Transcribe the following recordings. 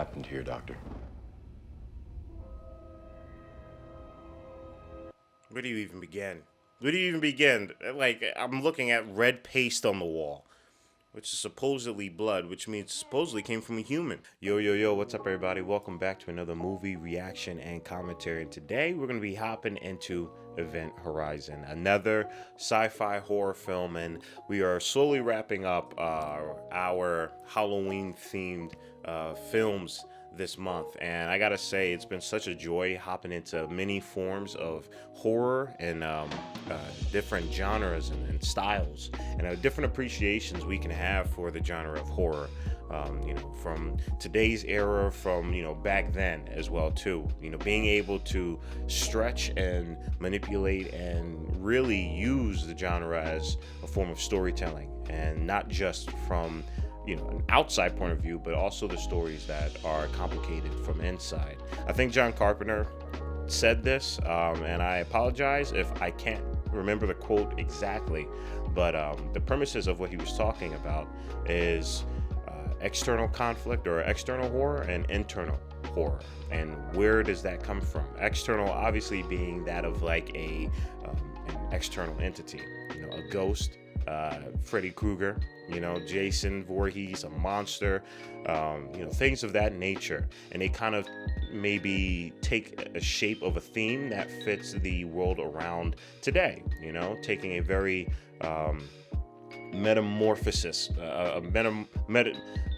happened here, Doctor? Where do you even begin? Where do you even begin? Like, I'm looking at red paste on the wall, which is supposedly blood, which means supposedly came from a human. Yo, yo, yo, what's up, everybody? Welcome back to another movie reaction and commentary. And today we're going to be hopping into Event Horizon, another sci-fi horror film, and we are slowly wrapping up our Halloween-themed films this month. And I gotta say, it's been such a joy hopping into many forms of horror and different genres and styles and different appreciations we can have for the genre of horror. From today's era, from back then as well too. Being able to stretch and manipulate and really use the genre as a form of storytelling, and not just from an outside point of view, but also the stories that are complicated from inside. I think John Carpenter said this, and I apologize if I can't remember the quote exactly, but the premises of what he was talking about is external conflict or external horror and internal horror. And where does that come from? External obviously being that of like an external entity, a ghost, Freddy Krueger, Jason Voorhees, a monster, things of that nature. And they kind of maybe take a shape of a theme that fits the world around today, taking a very metamorphosis,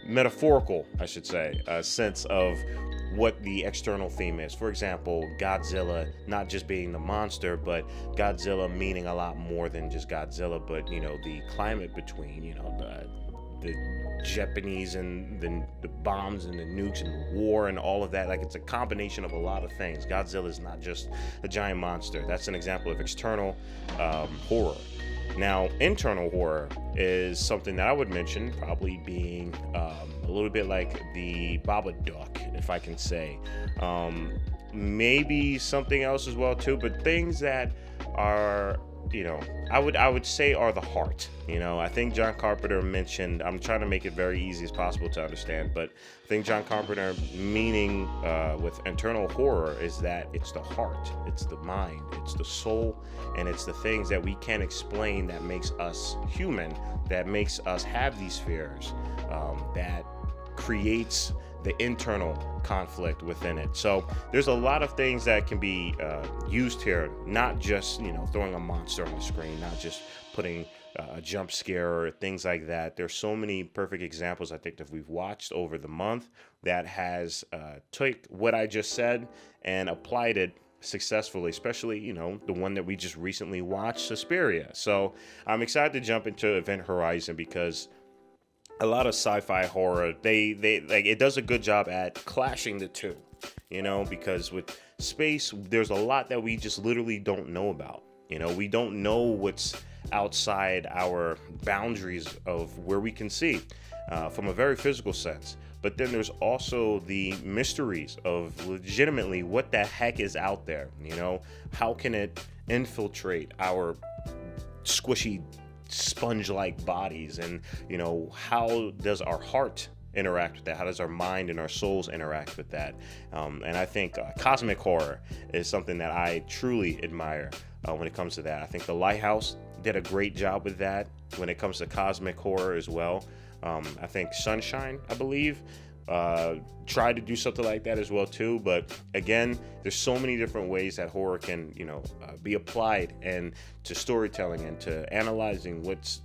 metaphorical, I should say, sense of what the external theme is. For example, Godzilla not just being the monster, but Godzilla meaning a lot more than just Godzilla, but the climate between the Japanese and the bombs and the nukes and the war and all of that. Like, it's a combination of a lot of things. Godzilla is not just a giant monster. That's an example of external horror. Now, internal horror is something that I would mention probably being a little bit like the Babadook, if I can say. Maybe something else as well too, but things that are, I would say are the heart. I think John Carpenter mentioned, I'm trying to make it very easy as possible to understand, but I think John Carpenter meaning with internal horror is that it's the heart, it's the mind, it's the soul, and it's the things that we can't explain that makes us human, that makes us have these fears, that creates the internal conflict within it. So there's a lot of things that can be used here, not just throwing a monster on the screen, not just putting a jump scare or things like that. There's so many perfect examples I think that we've watched over the month that has took what I just said and applied it successfully, especially the one that we just recently watched, Suspiria. So I'm excited to jump into Event Horizon because a lot of sci-fi horror, they like, it does a good job at clashing the two, because with space, there's a lot that we just literally don't know about. We don't know what's outside our boundaries of where we can see from a very physical sense. But then there's also the mysteries of legitimately what the heck is out there. How can it infiltrate our squishy sponge-like bodies, and how does our heart interact with that? How does our mind and our souls interact with that? And I think cosmic horror is something that I truly admire when it comes to that. I think The Lighthouse did a great job with that when it comes to cosmic horror as well. I think Sunshine, I believe, tried to do something like that as well too. But again, there's so many different ways that horror can be applied and to storytelling and to analyzing what's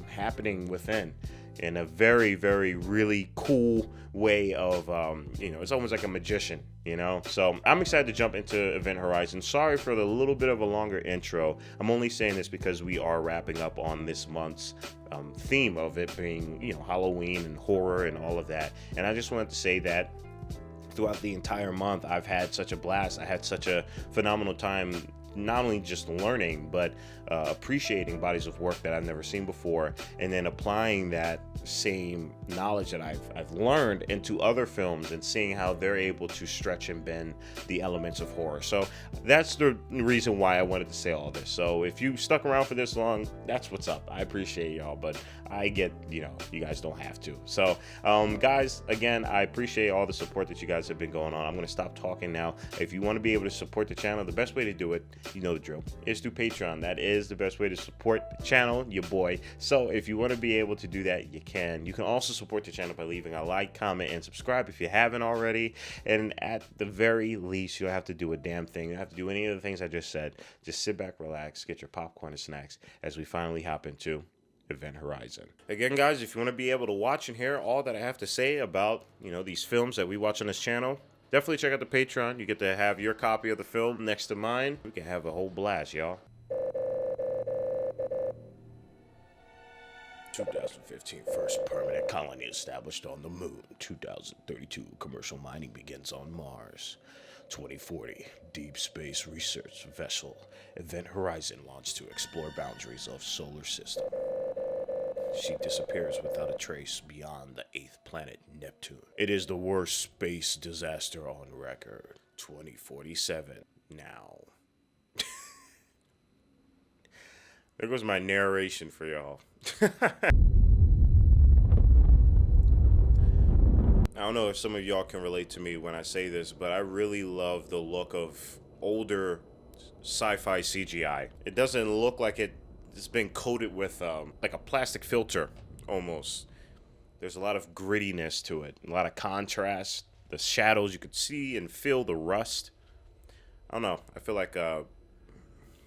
happening within in a very, very really cool way of it's almost like a magician. So I'm excited to jump into Event Horizon. Sorry for the little bit of a longer intro. I'm only saying this because we are wrapping up on this month's theme of it being Halloween and horror and all of that. And I just wanted to say that throughout the entire month, I've had such a blast. I had such a phenomenal time, not only just learning, but appreciating bodies of work that I've never seen before, and then applying that same knowledge that I've learned into other films and seeing how they're able to stretch and bend the elements of horror. So that's the reason why I wanted to say all this. So if you stuck around for this long, that's what's up. I appreciate y'all, but I get, you guys don't have to. So guys, again, I appreciate all the support that you guys have been going on. I'm going to stop talking now. If you want to be able to support the channel, the best way to do it, you know the drill, is through Patreon. That is the best way to support the channel, your boy. So if you want to be able to do that, you can. You can also support the channel by leaving a like, comment, and subscribe if you haven't already. And at the very least, you don't have to do a damn thing. You don't have to do any of the things I just said. Just sit back, relax, get your popcorn and snacks as we finally hop into Event Horizon. Again, guys, if you want to be able to watch and hear all that I have to say about, these films that we watch on this channel, definitely check out the Patreon. You get to have your copy of the film next to mine. We can have a whole blast, y'all. 2015, first permanent colony established on the moon. 2032, commercial mining begins on Mars. 2040, deep space research vessel Event Horizon launched to explore boundaries of solar system. She disappears without a trace beyond the 8th planet, Neptune. It is the worst space disaster on record. 2047, now. There goes my narration for y'all. I don't know if some of y'all can relate to me when I say this, but I really love the look of older sci-fi CGI. It doesn't look like it's been coated with like a plastic filter almost. There's a lot of grittiness to it, a lot of contrast. The shadows, you could see and feel the rust. I don't know. I feel like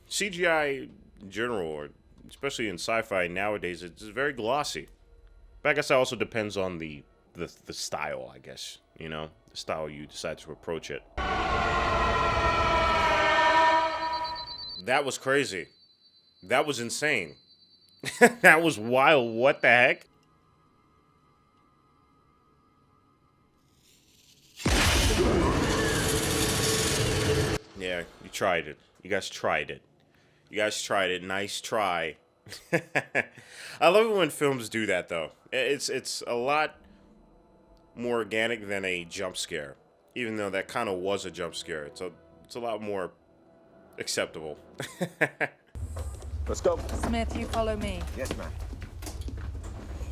CGI in general, or especially in sci-fi nowadays, it's very glossy. But I guess that also depends on the style, I guess, the style you decide to approach it. That was crazy. That was insane. That was wild. What the heck? Yeah, you tried it. You guys tried it. You guys tried it. Nice try. I love it when films do that, though. It's a lot more organic than a jump scare, even though that kind of was a jump scare. It's a lot more acceptable. Let's go. Smith, you follow me. Yes, ma'am.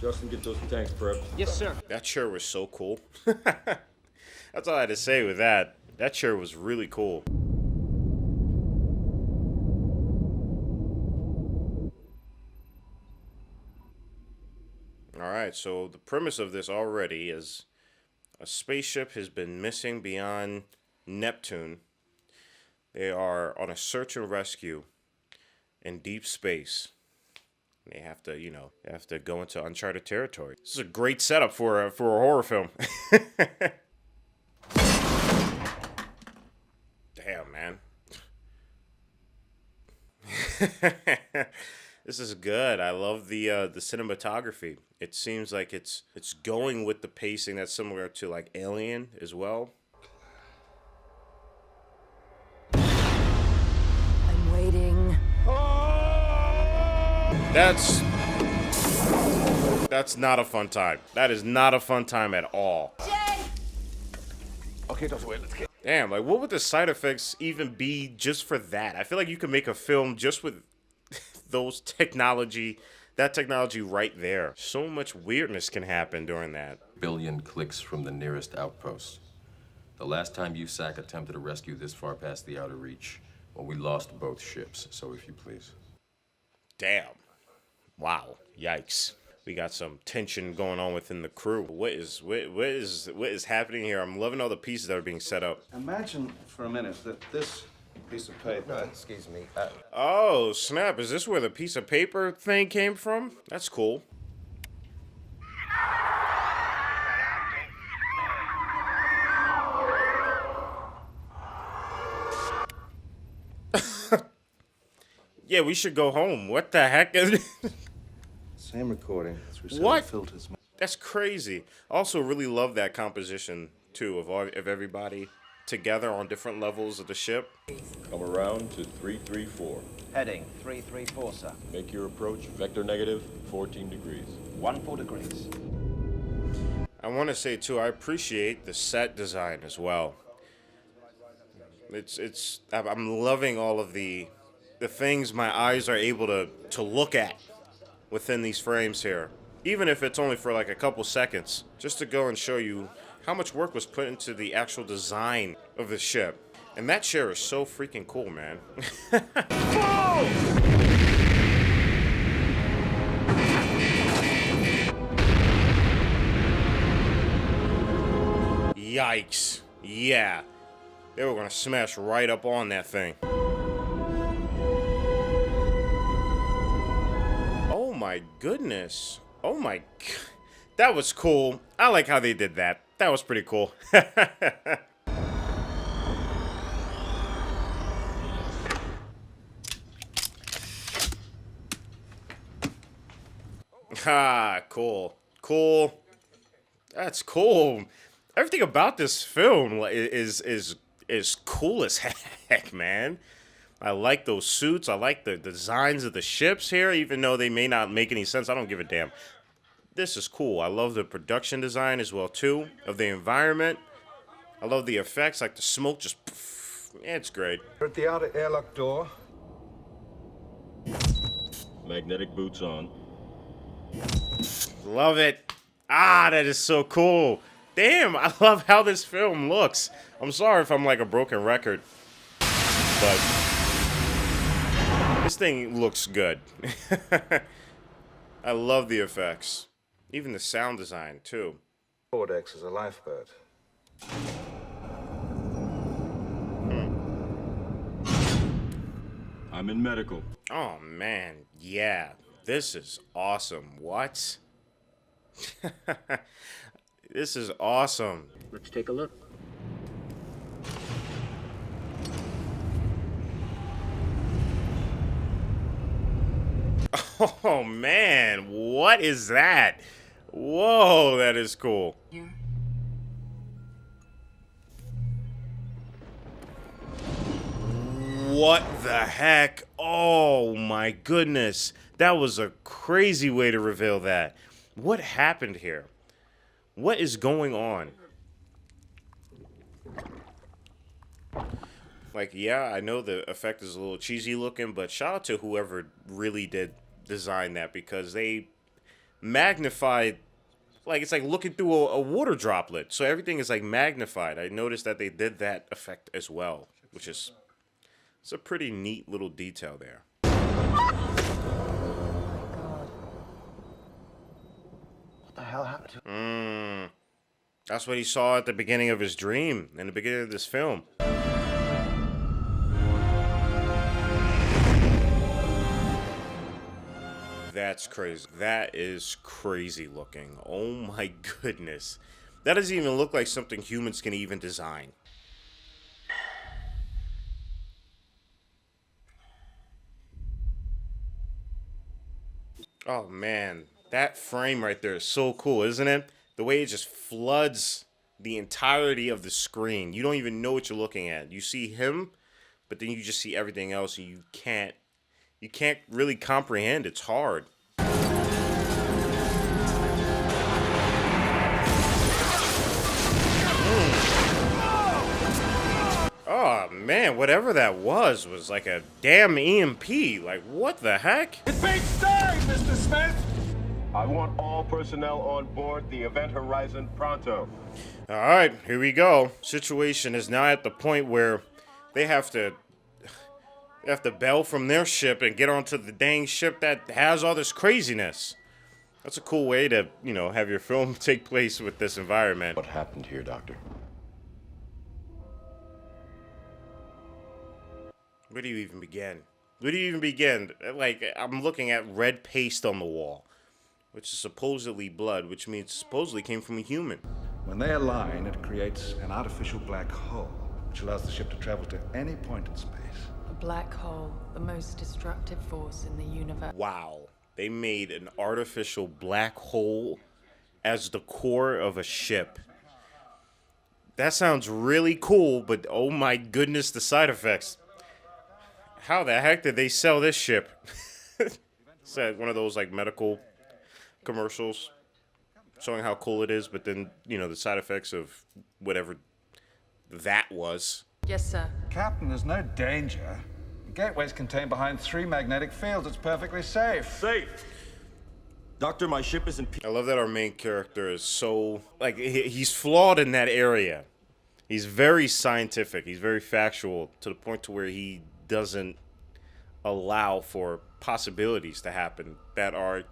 Justin, get those tanks prepped. Yes, sir. That sure was so cool. That's all I had to say with that. That sure was really cool. Alright, so the premise of this already is a spaceship has been missing beyond Neptune. They are on a search and rescue in deep space. They have to, they have to go into uncharted territory. This is a great setup for a horror film. Damn, man. This is good. I love the cinematography. It seems like it's going with the pacing that's similar to like Alien as well. I'm waiting. That's not a fun time. That is not a fun time at all. Okay, Dr. Wade, let's get. Damn, like what would the side effects even be just for that? I feel like you could make a film just with that technology right there. So much weirdness can happen during that. Billion clicks from the nearest outpost. The last time USAC attempted to rescue this far past the outer reach, well, we lost both ships, so if you please. Damn. Wow. Yikes. We got some tension going on within the crew. What is happening here? I'm loving all the pieces that are being set up. Imagine for a minute that this piece of paper. No, excuse me. Oh, snap. Is this where the piece of paper thing came from? That's cool. Yeah, we should go home. What the heck is it? Same recording through What? filters. That's crazy. Also really love that composition, too, of everybody together on different levels of the ship. Come around to 334. Heading 334, sir. Make your approach vector negative 14 degrees. 14 degrees. I want to say too, I appreciate the set design as well. I'm loving all of the things my eyes are able to look at within these frames here. Even if it's only for like a couple seconds, just to go and show you how much work was put into the actual design of the ship. And that chair is so freaking cool, man. Yikes. Yeah. They were gonna smash right up on that thing. Oh my goodness. Oh my. That was cool. I like how they did that. That was pretty cool. Ah, cool. Cool. That's cool. Everything about this film is cool as heck, man. I like those suits. I like the designs of the ships here, even though they may not make any sense. I don't give a damn. This is cool. I love the production design as well, too, of the environment. I love the effects, like the smoke just... Yeah, it's great. We're at the outer airlock door. Magnetic boots on. Love it. Ah, that is so cool. Damn, I love how this film looks. I'm sorry if I'm like a broken record, but this thing looks good. I love the effects. Even the sound design, too. Codex is a lifeboat. I'm in medical. Oh, man. Yeah. This is awesome. What? This is awesome. Let's take a look. Oh, man. What is that? Whoa, that is cool. Here. What the heck? Oh, my goodness. That was a crazy way to reveal that. What happened here? What is going on? Like, yeah, I know the effect is a little cheesy looking, but shout out to whoever really did design that, because they magnified, like, it's like looking through a water droplet. So everything is like magnified. I noticed that they did that effect as well, which is, it's a pretty neat little detail there. What the hell happened to That's what he saw at the beginning of his dream, in the beginning of this film. That's crazy. That is crazy looking. Oh my goodness. That doesn't even look like something humans can even design. Oh man, that frame right there is so cool, isn't it? The way it just floods the entirety of the screen. You don't even know what you're looking at. You see him, but then you just see everything else, and you can't really comprehend. It's hard. Oh man, whatever that was like a damn EMP. Like, what the heck? It's being started, Mr. Smith! I want all personnel on board the Event Horizon pronto. All right, here we go. Situation is now at the point where they have to bail from their ship and get onto the dang ship that has all this craziness. That's a cool way to, you know, have your film take place with this environment. What happened here, Doctor? Where do you even begin? Where do you even begin? Like, I'm looking at red paste on the wall, which is supposedly blood, which means supposedly came from a human. When they align, it creates an artificial black hole, which allows the ship to travel to any point in space. A black hole, the most destructive force in the universe. Wow. They made an artificial black hole as the core of a ship. That sounds really cool, but oh my goodness, the side effects. How the heck did they sell this ship? It's like one of those like medical commercials. showing how cool it is, but then, the side effects of whatever that was. Yes, sir. Captain, there's no danger. The gateway's contained behind 3 magnetic fields. It's perfectly safe. Safe! Doctor, my ship is in I love that our main character is so, he's flawed in that area. He's very scientific. He's very factual to the point to where he doesn't allow for possibilities to happen that are,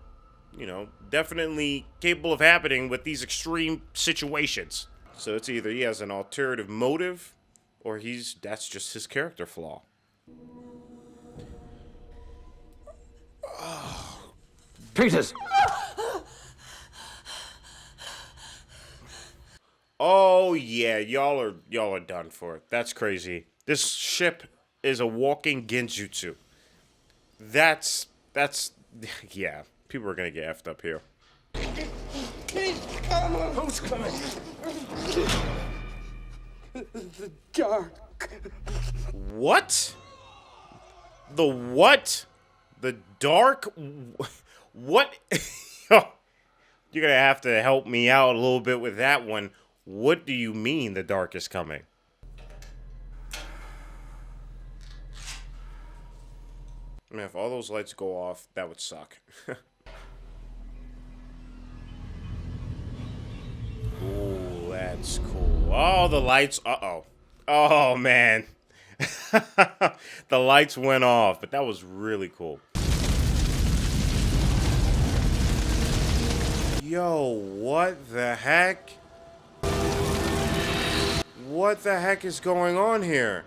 definitely capable of happening with these extreme situations. So it's either he has an alternative motive or that's just his character flaw. Peters! Oh yeah, y'all are done for. That's crazy. This ship is a walking genjutsu. That's yeah. People are gonna get effed up here. Who's coming? The dark. What? The what? The dark? What? You're gonna have to help me out a little bit with that one. What do you mean the dark is coming? Man, if all those lights go off, that would suck. Ooh, that's cool. Oh, the lights. Uh-oh. Oh, man. The lights went off, but that was really cool. Yo, what the heck? What the heck is going on here?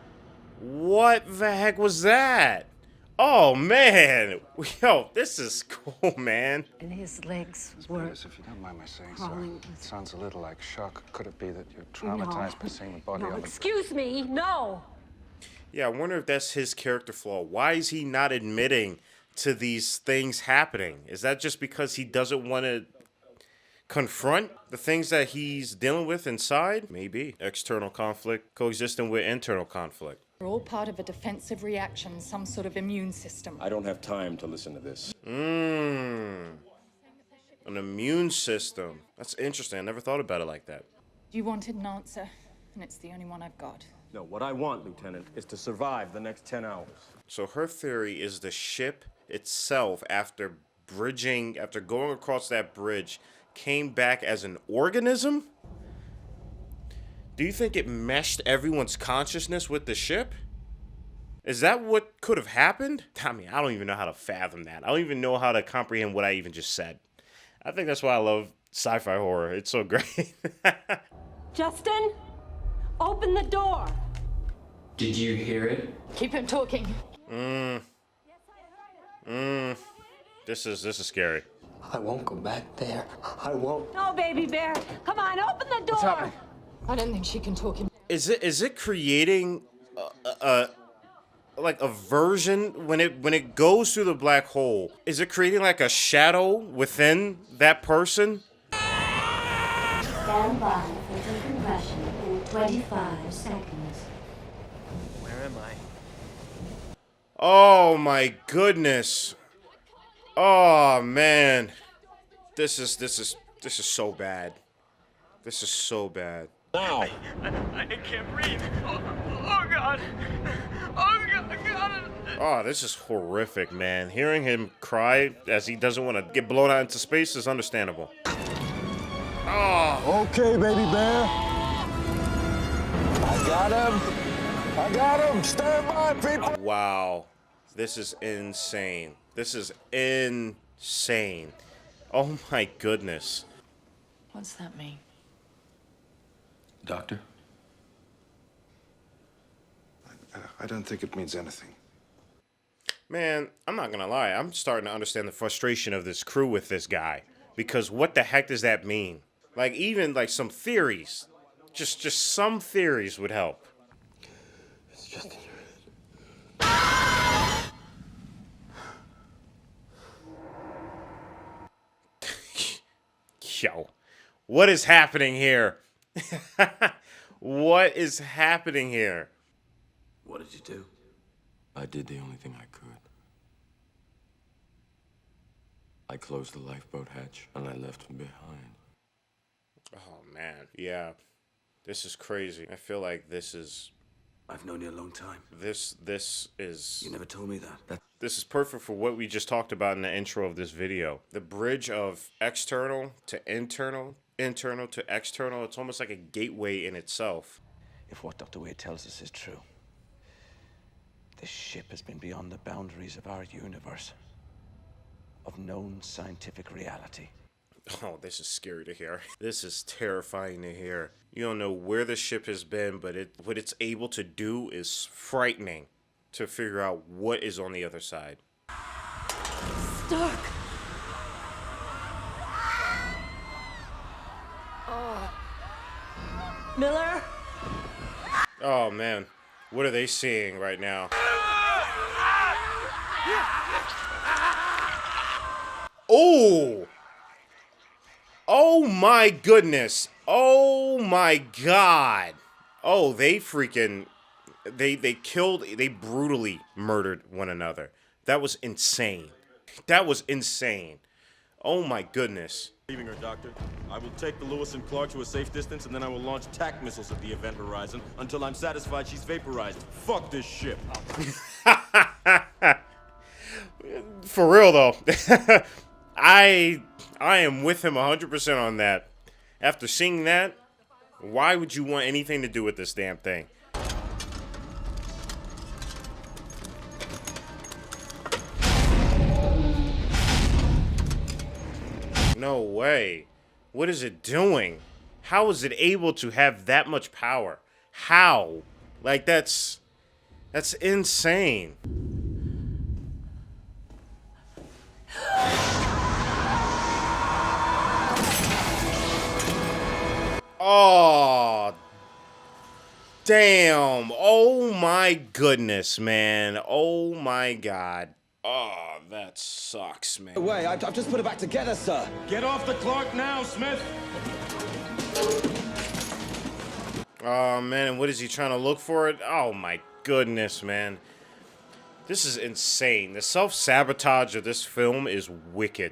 What the heck was that? Oh, man. Yo, this is cool, man. And his legs were If you don't mind my saying so, crawling. it sounds a little like shock. Could it be that you're traumatized by seeing the body No, on the... excuse me, no. Yeah, I wonder if that's his character flaw. Why is he not admitting to these things happening? Is that just because he doesn't want to confront the things that he's dealing with inside? Maybe. External conflict coexisting with internal conflict. We're all part of a defensive reaction, some sort of immune system. I don't have time to listen to this. An immune system. That's interesting. I never thought about it like that. You wanted an answer, and it's the only one I've got. No, what I want, Lieutenant, is to survive the next 10 hours. So her theory is the ship itself, after going across that bridge, came back as an organism? Do you think it meshed everyone's consciousness with the ship? Is that what could have happened? I mean, I don't even know how to fathom that. I don't even know how to comprehend what I even just said. I think that's why I love sci-fi horror. It's so great. Justin, open the door. Did you hear it? Keep him talking. This is scary. I won't go back there. I won't. No, baby bear. Come on, open the door. What's happening? I don't think she can talk him. Is it creating like a version when it goes through the black hole? Is it creating like a shadow within that person? Stand by for decompression in 25 seconds. Where am I? Oh my goodness. Oh man. This is so bad. This is so bad. Now! I can't breathe. Oh God. Oh God. Oh, this is horrific, man. Hearing him cry as he doesn't want to get blown out into space is understandable. Oh. Okay, baby bear. I got him. Stand by, people. Wow. This is insane. This is insane. Oh my goodness. What's that mean? Doctor? I don't think it means anything. Man, I'm not gonna lie. I'm starting to understand the frustration of this crew with this guy. Because what the heck does that mean? Like, even like some theories. Just some theories would help. It's just in your Yo, what is happening here? What is happening here? What did you do? I did the only thing I could. I closed the lifeboat hatch and I left him behind. Oh man, yeah. This is crazy. I feel like this is. I've known you a long time. This is. You never told me that. This is perfect for what we just talked about in the intro of this video. The bridge of external to internal, internal to external. It's almost like a gateway in itself. If what Dr. Wade tells us is true, this ship has been beyond the boundaries of our universe, of known scientific reality. Oh, this is scary to hear. This is terrifying to hear. You don't know where the ship has been, but what it's able to do is frightening to figure out what is on the other side. Stark. Oh. Miller? Oh man, what are they seeing right now? Oh! Oh my goodness. Oh my god. Oh, they freaking they brutally murdered one another. That was insane. That was insane. Oh my goodness. Leaving her, Doctor. I will take the Lewis and Clark to a safe distance, and then I will launch TAC missiles at the event horizon until I'm satisfied she's vaporized. Fuck this ship. For real though. I am with him 100% on that. After seeing that, why would you want anything to do with this damn thing? No way. What is it doing? How is it able to have that much power? How? Like that's insane. Oh, damn. Oh my goodness, man. Oh my god. Oh, that sucks, man. Wait, I've just put it back together, sir. Get off the Clark now, Smith! Oh man, and what is he trying to look for it? Oh my goodness, man. This is insane. The self-sabotage of this film is wicked.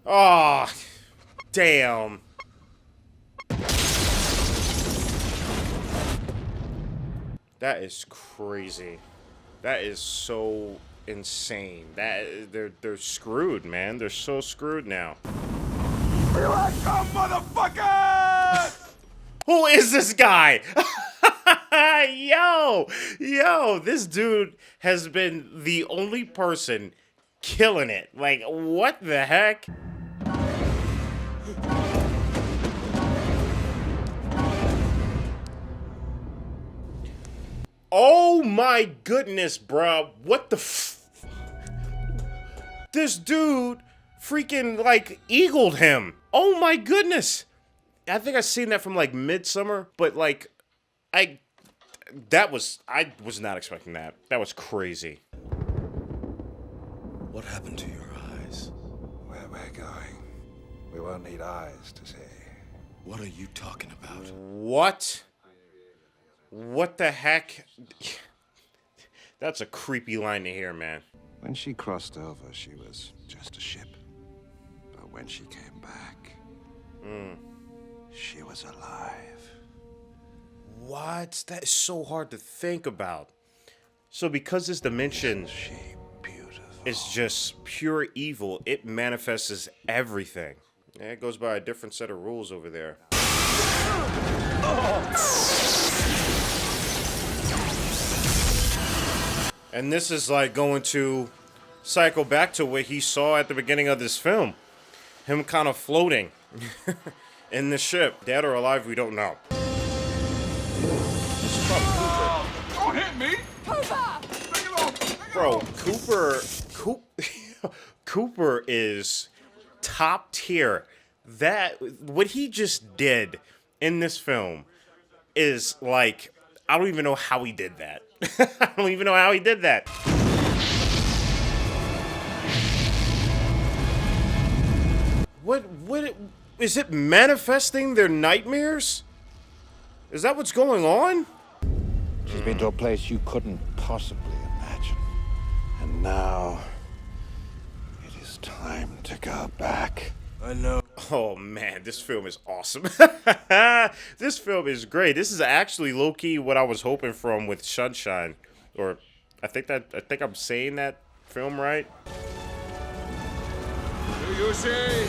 Oh, damn. That is crazy. That is so insane. They're screwed, man. They're so screwed now. Here I come, motherfucker! Who is this guy? Yo, this dude has been the only person killing it. Like, what the heck? Oh my goodness, bruh. What the This dude freaking, like, eagled him. Oh my goodness. I think I seen that from, like, Midsummer, but, like, I was not expecting that. That was crazy. What happened to your eyes? Where we're going, we won't need eyes to see. What are you talking about? What? What the heck? That's a creepy line to hear, man. When she crossed over, she was just a ship. But when she came back, she was alive. What? That is so hard to think about. So because this dimension is just pure evil, it manifests as everything. Yeah, it goes by a different set of rules over there. And this is like going to cycle back to what he saw at the beginning of this film. Him kind of floating in the ship. Dead or alive, we don't know. Don't hit me! Bro, Cooper is top tier. What he just did in this film is like, I don't even know how he did that. I don't even know how he did that. What is it manifesting their nightmares? Is that what's going on? She's been to a place you couldn't possibly imagine. And now, it is time to go back. I know. Oh man, this film is awesome. This film is great. This is actually low-key what I was hoping from with Sunshine. Or I think I'm saying that film right. You see?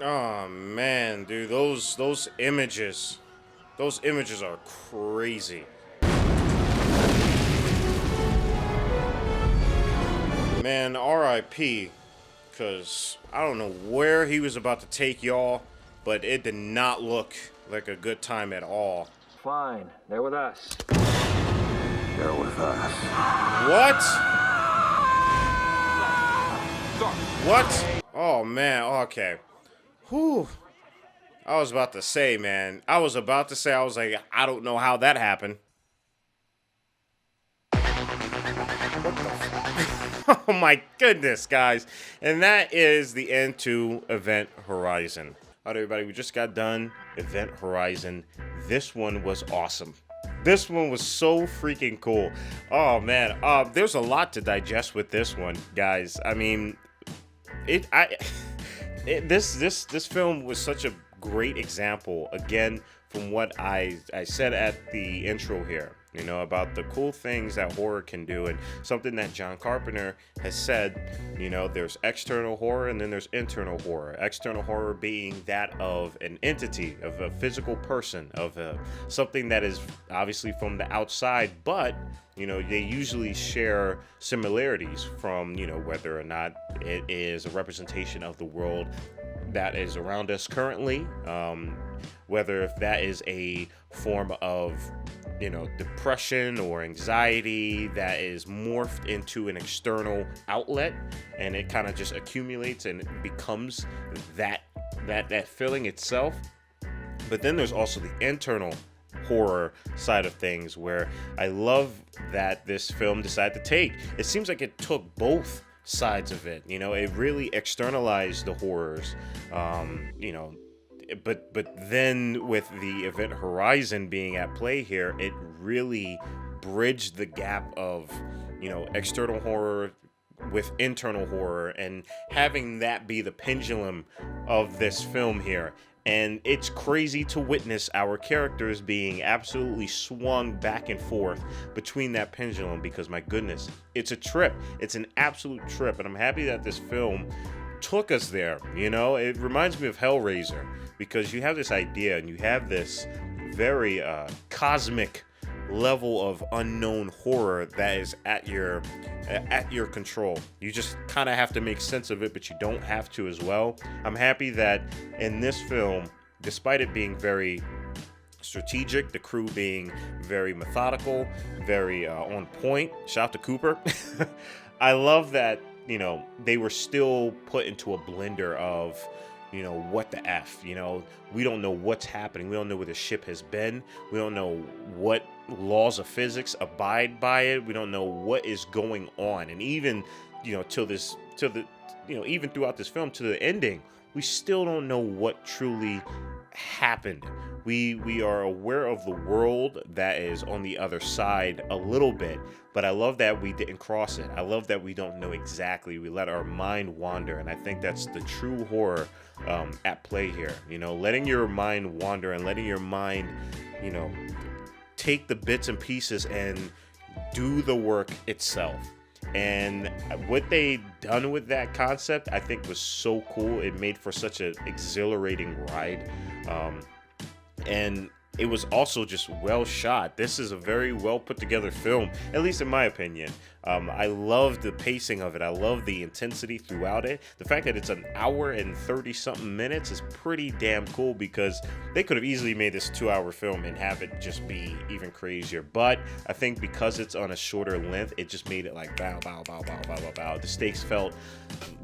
Oh man, dude, those images are crazy. Man, R.I.P. Because I don't know where he was about to take y'all, but it did not look like a good time at all. Fine, they're with us. They're with us. What? What? Oh man, okay. Whew. I was about to say, man. I was like, I don't know how that happened. What the fuck? Oh my goodness, guys. And that is the end to Event Horizon. All right, everybody, we just got done Event Horizon. This one was awesome. This one was so freaking cool. Oh man, there's a lot to digest with this one, guys. I mean, this film was such a great example, again, from what I said at the intro here, you know, about the cool things that horror can do, and something that John Carpenter has said, you know, there's external horror and then there's internal horror. External horror being that of an entity, of a physical person, of something that is obviously from the outside, but, you know, they usually share similarities from, you know, whether or not it is a representation of the world that is around us currently, whether if that is a form of, you know, depression or anxiety that is morphed into an external outlet, and it kind of just accumulates and it becomes that feeling itself. But then there's also the internal horror side of things, where I love that this film decided to take. It seems like it took both sides of it, you know. It really externalized the horrors, you know, but then with the Event Horizon being at play here, it really bridged the gap of, you know, external horror with internal horror, and having that be the pendulum of this film here. And it's crazy to witness our characters being absolutely swung back and forth between that pendulum, because my goodness, it's a trip. It's an absolute trip. And I'm happy that this film took us there. You know, it reminds me of Hellraiser, because you have this idea and you have this very cosmic level of unknown horror that is at your control. You just kind of have to make sense of it, but you don't have to as well. I'm happy that in this film, despite it being very strategic, the crew being very methodical, very on point, shout out to Cooper. I love that, you know, they were still put into a blender of, you know, what the F, you know, we don't know what's happening. We don't know where the ship has been. We don't know what laws of physics abide by it. We don't know what is going on. And even, you know, even throughout this film, to the ending, we still don't know what truly happened. We are aware of the world that is on the other side a little bit, but I love that we didn't cross it. I love that we don't know exactly. We let our mind wander, and I think that's the true horror at play here. You know, letting your mind wander and letting your mind, you know, take the bits and pieces and do the work itself. And what they done with that concept, I think, was so cool. It made for such an exhilarating ride. And it was also just well shot. This is a very well put together film, at least in my opinion. I love the pacing of it. I love the intensity throughout it. The fact that it's an hour and 30 something minutes is pretty damn cool, because they could have easily made this 2-hour film and have it just be even crazier. But I think because it's on a shorter length, it just made it like bow, bow, bow, bow, bow, bow, bow. The stakes felt,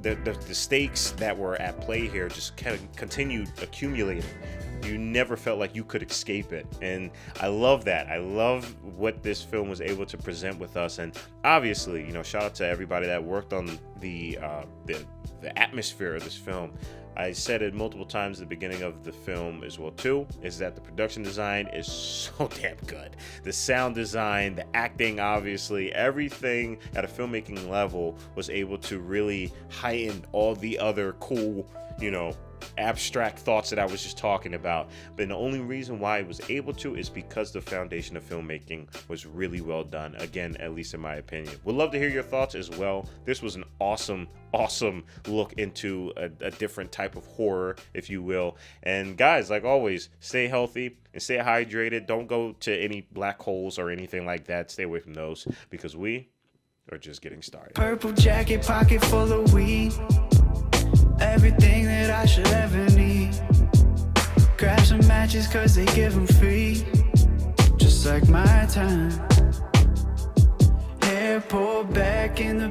the stakes that were at play here just kind of continued accumulating. You never felt like you could escape it. And I love that. I love what this film was able to present with us. And obviously, you know, shout out to everybody that worked on the atmosphere of this film. I said it multiple times at the beginning of the film as well too, is that the production design is so damn good. The sound design, the acting, obviously, everything at a filmmaking level was able to really heighten all the other cool, abstract thoughts that I was just talking about. But the only reason why it was able to is because the foundation of filmmaking was really well done. Again, at least in my opinion. Would love to hear your thoughts as well. This was an awesome look into a different type of horror, if you will. And guys, like always, stay healthy and stay hydrated. Don't go to any black holes or anything like that. Stay away from those, because we are just getting started. Purple jacket, pocket full of weed. Everything that I should ever need. Grab some matches cause they give them free. Just like my time. Hair pulled back in the